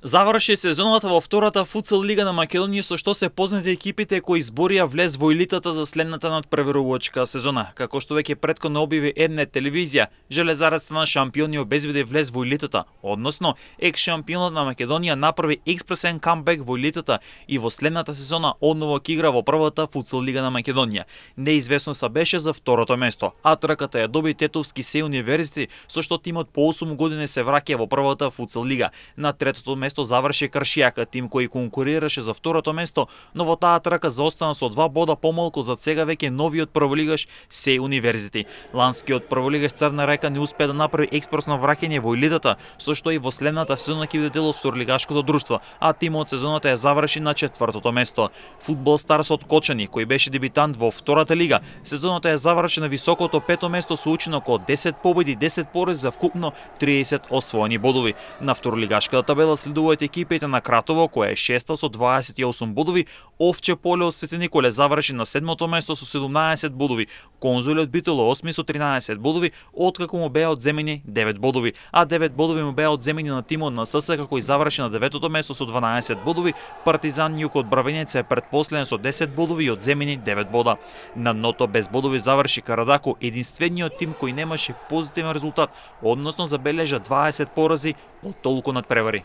Заврши сезоната во втората футсал лига на Македонија со што се познати екипите кои изборија влез во елитата за следната надпреварувачка сезона. Како што веќе претходно објави М-нет телевизија, Железарец стана шампион и обезбеди влез во елитата, односно екс-шампионот на Македонија направи експресен камбек во елитата и во следната сезона одново ќе игра во првата футсал лига на Македонија. Неизвестноста беше за второто место, а трката ја доби Тетовски СЕ Универзити, со што тимот по 8 години се враќа во првата футсал лига. На третото место заврши Кршијака, тим кој конкурираше за второто место, но во таа трка заостана со 2 бода помалку за сега веќе новиот прволигаш СЕ Универзити. Ланскиот прволигаш Црна Река не успеа да направи експресно враќање во елитата, со што и во следната сезона ќе биде дел од второлигашкото друштво, а тимот сезоната ја заврши на 4-то место. Фудбал Старс од Кочани, кој беше дебитант во втората лига, сезоната ја заврши на високото 5-то место со учинок од 10 победи, 10 порази за вкупно 30 освоени бодови. На второлигашката табела следуваат екипите на Кратово, која е шеста со 28 бодови, Овче поле од Свети Николе заврши на 7-то место со 17 бодови, Конзули од Битоло 8 со 13 бодови, откако му беа одземени 9 бодови, а 9 бодови му беа одземени на тимот на ССК кој заврши на 9-то место со 12 бодови, Партизан Јук од Бравињец е претпоследен со 10 бодови и одземени 9 бода. На дното без бодови заврши Карадако, единствениот тим кој немаше позитивен резултат, односно забележа 20 порази од толку надпревари.